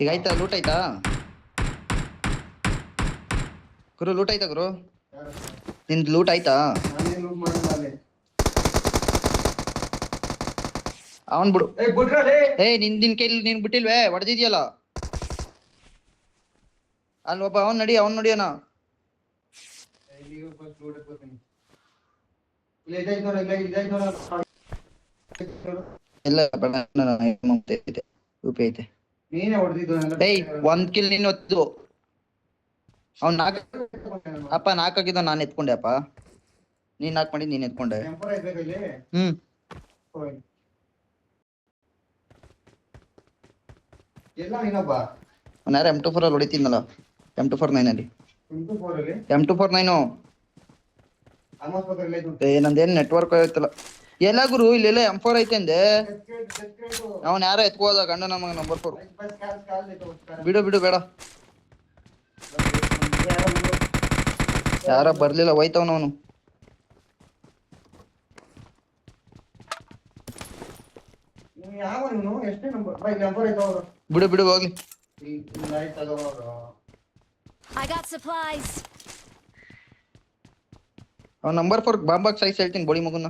ಈಗ ಆಯ್ತಾ ಲೂಟ್ ಆಯ್ತಾ ಗುರು ಲೂಟ್ ಆಯ್ತಾ ಗುರು ನಿಂದು ಲೂಟ್ ಆಯ್ತಾ ಅವನ್ ಬಿಡು ನಿನ್ ಕೈಲಿ ನೀನ್ ಬಿಟ್ಟಿಲ್ವೇ ಹೊಡೆದಿದ್ಯಲ್ಲ ಅಲ್ಲಿ ಒಬ್ಬ ಅವನ್ ನಡಿಯೋಣ ಇಲ್ಲ ಐತೆ ಒಂದ್ ಕಿಲ್ ನೀನ್ ಹೊತ್ತು ಅವ್ನ್ ಅಪ್ಪ ನಾಲ್ಕಾಗಿದ್ದ ನಾನ್ ಎತ್ಕೊಂಡೆ ಅಪ್ಪ ನೀನ್ ನಾಕ್ ಮಾಡಿ ನೀನ್ ಎತ್ಕೊಂಡೆ ಯಾರ M24 ಅಲ್ಲಿ ಹೊಡಿತೀನಲ್ಲ M249 ಅಲ್ಲಿ M249 ನಂದೇನ್ ನೆಟ್ವರ್ಕ್ ಆಯ್ತಲ್ಲ ಎಲ್ಲ ಗುರು ಇಲ್ಲೆಲ್ಲ M4 ಐತೆ ಅಂದೆ ಅವನ್ ಯಾರ ಎತ್ಕೋದ ಗಂಡ ನಮಗ ನಂಬರ್ 4 ಬಿಡು ಬೇಡ ಯಾರ ಬರ್ಲಿಲ್ಲ ಹೋಯ್ತವನ ಅವನು ಬಿಡು ಹೋಗ್ಲಿ ಅವ್ನ ನಂಬರ್ 4 ಬಾಂಬಾಕ್ ಸೈಜ್ ಹೇಳ್ತೀನಿ ಬೋಳಿ ಮಗುನ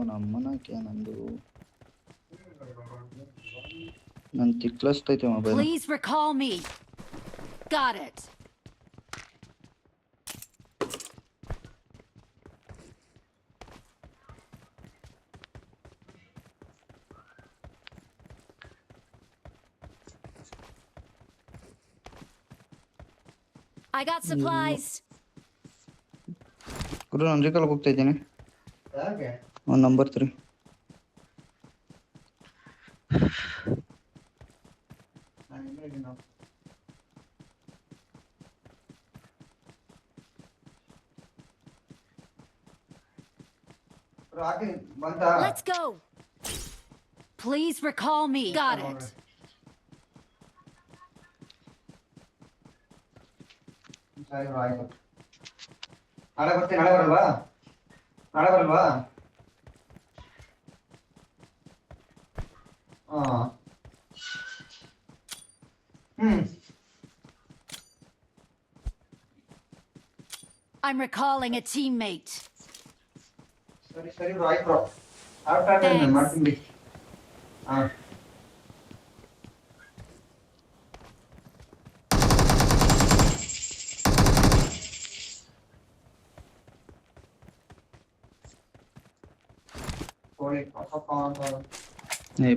ನಮ್ಮನಕ್ಕೆ ನಂದು ನನ್ ತಿಕ್ಲಸ್ತೈತೆ mobile Please recall me. Got it. I got supplies. ಗುರು ನಾನು ರೀಕಾಲ್ ಹೋಗ್ತಾ ಇದ್ದೀನಿ number 3 Let's go. Please recall me. Got it. ನಾಳೆ ಬರಲ್ವಾ I'm recalling a teammate. ಸರಿ ಆಯ್ತು ಮಾಡ್ತೀನಿ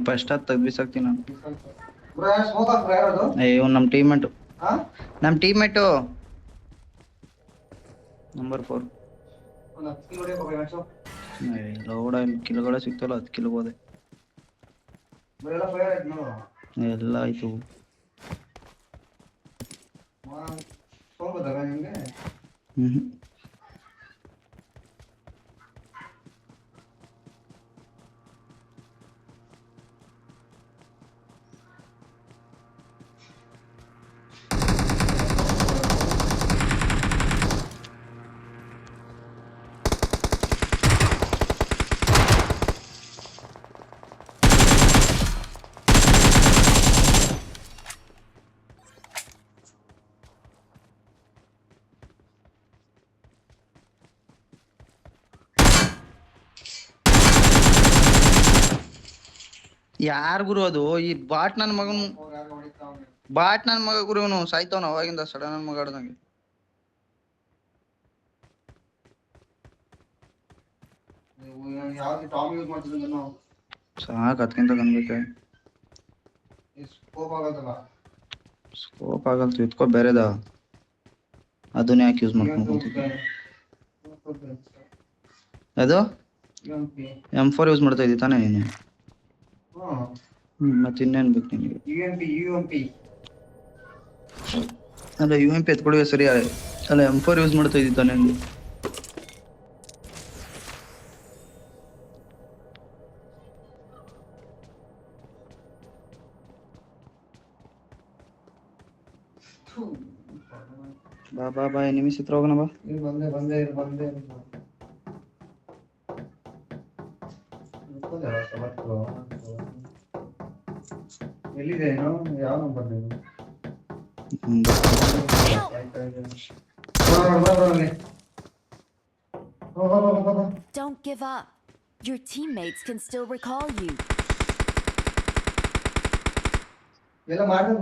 ಫಸ್ಟ್ ಅದು ತೆಗ್ಬಿಸಾಕ್ತೀನಿ ನಾನು ನಮ್ಮ ಟೀಮ್ಮೇಟು ನಂಬರ್ 4 ಲೌಡ ಕಿಲೋಗಳ ಸಿಗ್ತಲ್ಲ 10 ಕಿಲೋ ಹೋದೆ ಎಲ್ಲ ಆಯ್ತು ಯಾರ್ ಗುರು ಅದು ಈ ಬಾಟ್ ನನ್ ಮಗ ಗುರು ಅವನು ಸಾಯ್ತವನ ಅವಾಗಿಂದ ಸಡನ್ ನನ್ ಮಗ ಆಡ್ದಂಗೆ ಸಾಕ್ ಅದಕ್ಕಿಂತ ಕನ್ಬೇಕ ಸ್ಕೋಪ್ ಆಗಲ್ತು ಇತ್ಕೋ ಬೇರೆದ ಅದನ್ನ ಯಾಕೆ ಯೂಸ್ ಮಾಡ್ಕೊಂಡ್ ಅದು M4 ಯೂಸ್ ಮಾಡ್ತಾ ಇದ್ದಿ ತಾನೇ ನೀನು ಮತ್ತೆ ಇನ್ನೇನ್ ಬೇಕು ನಿನಗೆ ಅಲ್ಲ UMP ಎತ್ಕೊಡುವೆ ಸರಿ ಅಲ್ಲ M4 ಯೂಸ್ ಮಾಡ್ತಾ ಇದ್ದಿ ತಾನೆ ಹಂಗೆ ಬಾ ಎನಿಮೀಸ್ ಹತ್ರ ಹೋಗೋಣ ಬಾ ಬಂದೆ ಎಲ್ಲಿದೆ ಏನೋ ಯಾವ ನಂಬರ್ ನೀನು Don't give up. Your teammates can still recall you. ಎಲ್ಲ ಮಾಡಿ